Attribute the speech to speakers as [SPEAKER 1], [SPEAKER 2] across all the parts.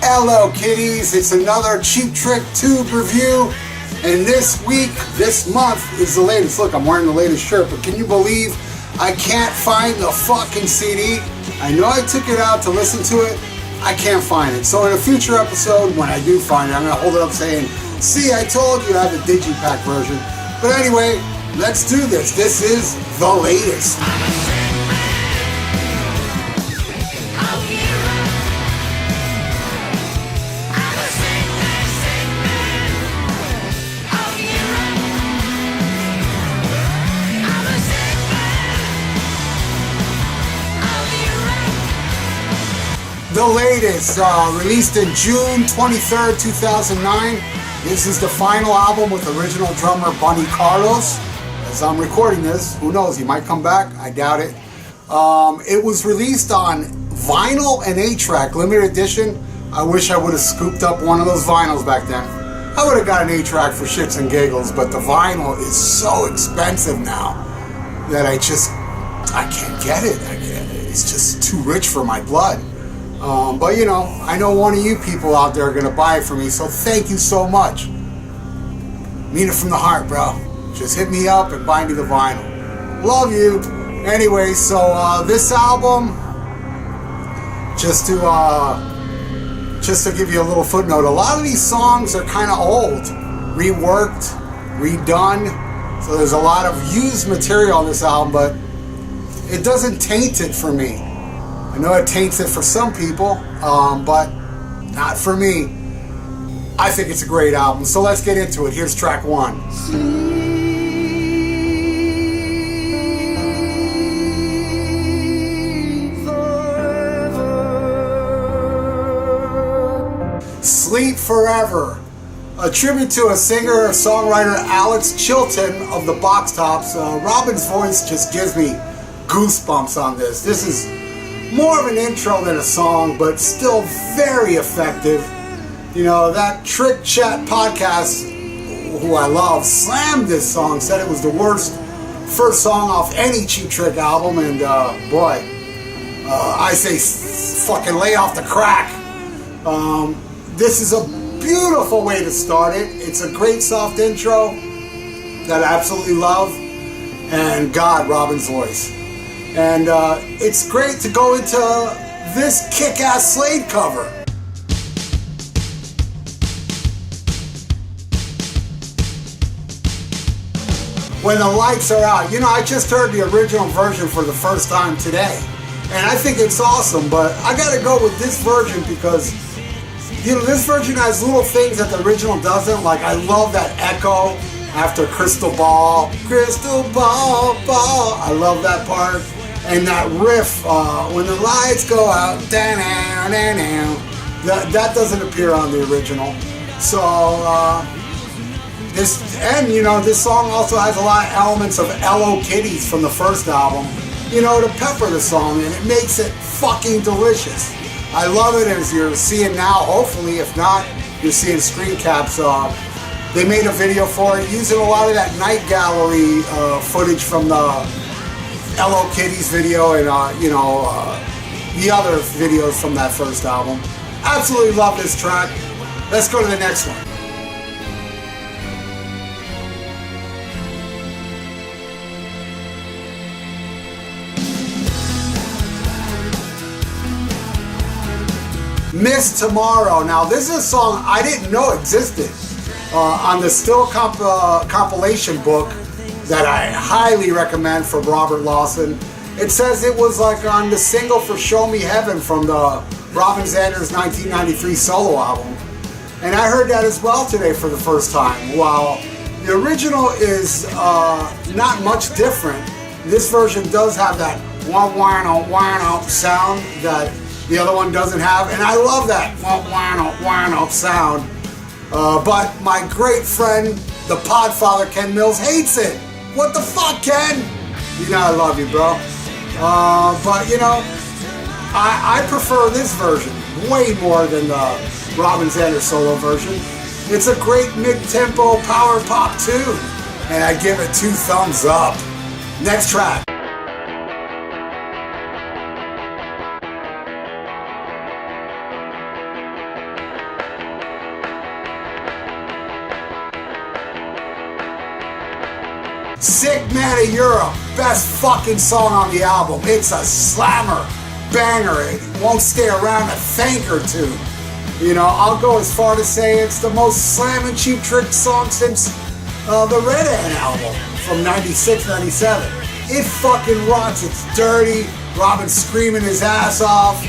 [SPEAKER 1] Hello kitties, it's another Cheap Trick Tube review, and this week, this month is the latest. Look, I'm wearing the latest shirt, but can you believe I can't find the fucking CD? I know I took it out to listen to it, I can't find it. So in a future episode, when I do find it, I'm gonna hold it up saying, see, I told you I have the Digipack version. But anyway, let's do this. This is the latest. The latest, released in June 23rd, 2009. This is the final album with original drummer Bunny Carlos. As I'm recording this, who knows, he might come back, I doubt it. It was released on vinyl and 8-track, limited edition. I wish I would have scooped up one of those vinyls back then. I would have got an 8-track for shits and giggles, but the vinyl is so expensive now that I can't get it. It's just too rich for my blood. But you know, I know one of you people out there are gonna buy it for me, so thank you so much. Mean it from the heart, bro. Just hit me up and buy me the vinyl. Love you. Anyway, so this album, just to give you a little footnote, a lot of these songs are kind of old, reworked, redone. So there's a lot of used material on this album, but it doesn't taint it for me. I know it taints it for some people, but not for me. I think it's a great album, so let's get into it. Here's track 1. Sleep Forever, a tribute to a singer-songwriter Alex Chilton of the Box Tops. Robin's voice just gives me goosebumps on this. This is more of an intro than a song, but still very effective. You know, that Trick Chat podcast, who I love, slammed this song, said it was the worst first song off any Cheap Trick album, and boy, I say fucking lay off the crack. This is a beautiful way to start it. It's a great soft intro that I absolutely love, and God, Robin's voice. And it's great to go into this kick-ass Slade cover. When the lights are out. You know, I just heard the original version for the first time today, and I think it's awesome, but I gotta go with this version because, you know, this version has little things that the original doesn't. Like, I love that echo after Crystal Ball, Crystal Ball, Ball. I love that part. And that riff, when the lights go out, that doesn't appear on the original. So, you know, this song also has a lot of elements of Hello Kitties from the first album, you know, to pepper the song, and it makes it fucking delicious. I love it, as you're seeing now, hopefully. If not, you're seeing screen caps. They made a video for it using a lot of that night gallery footage from the Hello Kitties video and you know, the other videos from that first album. Absolutely love this track. Let's go to the next one. Miss Tomorrow. Now this is a song I didn't know existed on the Still compilation book that I highly recommend from Robert Lawson. It says it was like on the single for Show Me Heaven from the Robin Zander's 1993 solo album. And I heard that as well today for the first time. While the original is not much different, this version does have that wah-wah-no sound that the other one doesn't have. And I love that wah-wah-no sound. But my great friend, the Podfather Ken Mills, hates it. What the fuck, Ken? You know I love you, bro. But you know, I prefer this version way more than the Robin Zander solo version. It's a great mid-tempo power pop tune, and I give it 2 thumbs up. Next track. Sick Man of Europe, best fucking song on the album. It's a slammer, banger. It won't stay around a thank or two. You know, I'll go as far to say it's the most slamming Cheap Trick song since the Red Ant album from 96, 97. It fucking rocks, it's dirty, Robin's screaming his ass off.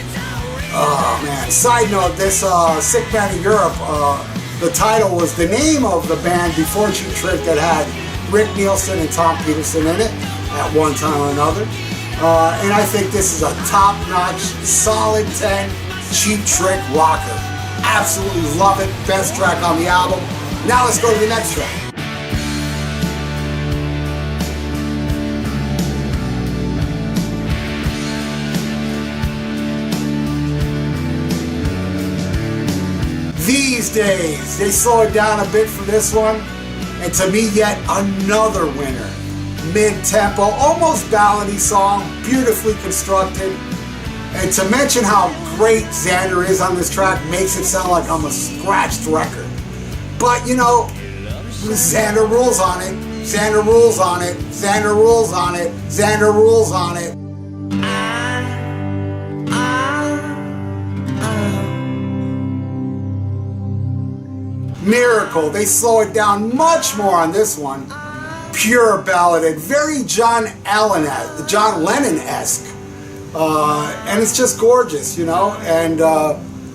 [SPEAKER 1] Oh man, side note, this Sick Man of Europe, the title was the name of the band before Cheap Trick that had Rick Nielsen and Tom Peterson in it at one time or another. And I think this is a top-notch, solid 10 Cheap Trick rocker. Absolutely love it, best track on the album. Now let's go to the next track. These Days, they slow it down a bit for this one. And to me, yet another winner. Mid-tempo, almost ballady song, beautifully constructed. And to mention how great Xander is on this track makes it sound like I'm a scratched record. But you know, Xander rules on it, Xander rules on it, Xander rules on it, Xander rules on it. Miracle, they slow it down much more on this one. Pure ballad, very John Lennon-esque. And it's just gorgeous, you know? And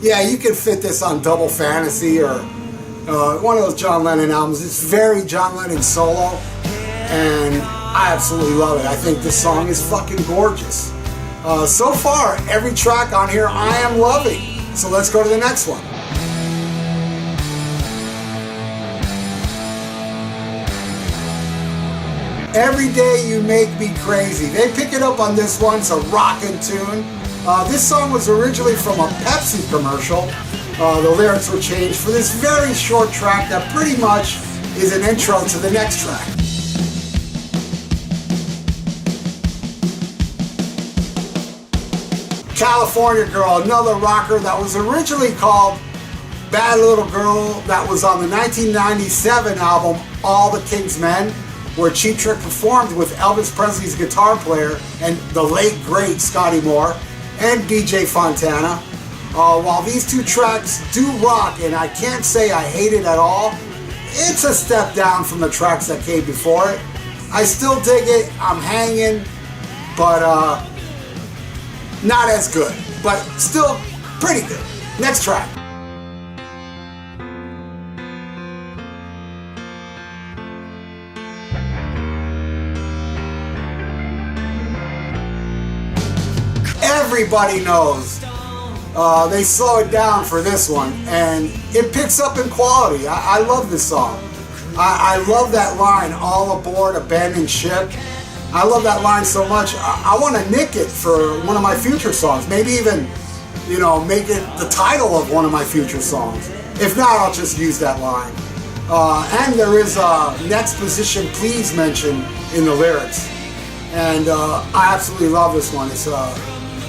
[SPEAKER 1] yeah, you can fit this on Double Fantasy or one of those John Lennon albums. It's very John Lennon solo, and I absolutely love it. I think this song is fucking gorgeous. So far, every track on here I am loving. So let's go to the next one. Every Day You Make Me Crazy. They pick it up on this one. It's a rockin' tune. This song was originally from a Pepsi commercial. The lyrics were changed for this very short track that pretty much is an intro to the next track. California Girl, another rocker that was originally called Bad Little Girl, that was on the 1997 album All the King's Men, where Cheap Trick performed with Elvis Presley's guitar player and the late great Scotty Moore and DJ Fontana. While these two tracks do rock, and I can't say I hate it at all, it's a step down from the tracks that came before it. I still dig it, I'm hanging, but not as good, but still pretty good. Next track. Everybody knows. They slow it down for this one, and it picks up in quality. I love this song. I love that line, all aboard, abandoned ship. I love that line so much. I want to nick it for one of my future songs. Maybe even, you know, make it the title of one of my future songs. If not, I'll just use that line. And there is a next position please mention in the lyrics. And I absolutely love this one. It's a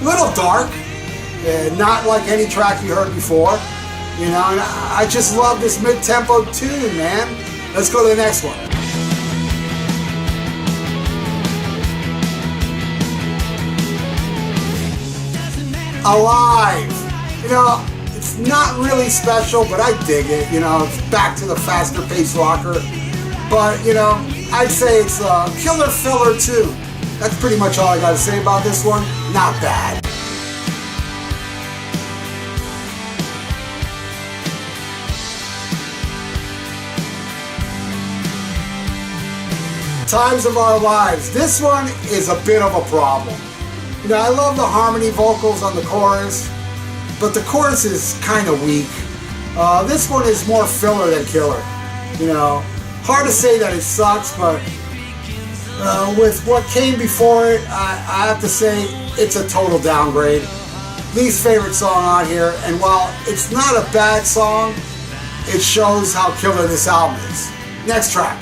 [SPEAKER 1] little dark, not like any track you heard before, you know, and I just love this mid-tempo tune, man. Let's go to the next one. Alive. You know, it's not really special, but I dig it. You know, it's back to the faster paced rocker. But, you know, I'd say it's a killer filler too. That's pretty much all I gotta say about this one. Not bad. Times of Our Lives. This one is a bit of a problem. You know, I love the harmony vocals on the chorus, but the chorus is kind of weak. This one is more filler than killer. You know, hard to say that it sucks, but with what came before it, I have to say it's a total downgrade. Least favorite song on here, and while it's not a bad song, it shows how killer this album is. Next track.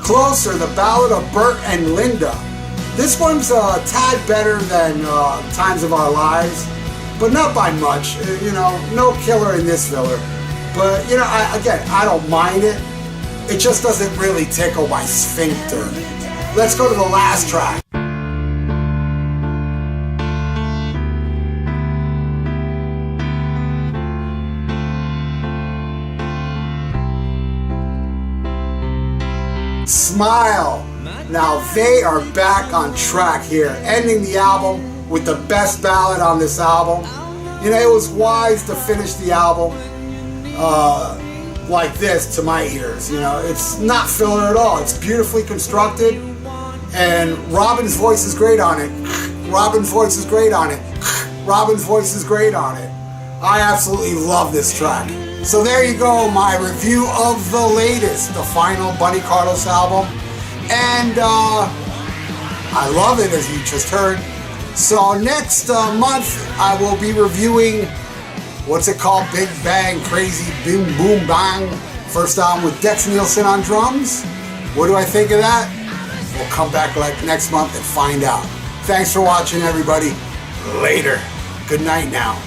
[SPEAKER 1] Closer, the Ballad of Bert and Linda. This one's a tad better than Times of Our Lives. but not by much. You know, no killer in this filler. But, you know, I don't mind it. It just doesn't really tickle my sphincter. Let's go to the last track. Smile. Now they are back on track here, ending the album with the best ballad on this album. You know, it was wise to finish the album like this to my ears. You know, it's not filler at all. It's beautifully constructed, and Robin's voice is great on it. Robin's voice is great on it. Robin's voice is great on it. I absolutely love this track. So there you go, my review of the latest, the final Bunny Carlos album. And I love it, as you just heard. So next month, I will be reviewing, what's it called? Big Bang, Crazy, Boom, Boom, Bang. First album with Dex Nielsen on drums. What do I think of that? We'll come back like next month and find out. Thanks for watching, everybody. Later. Good night now.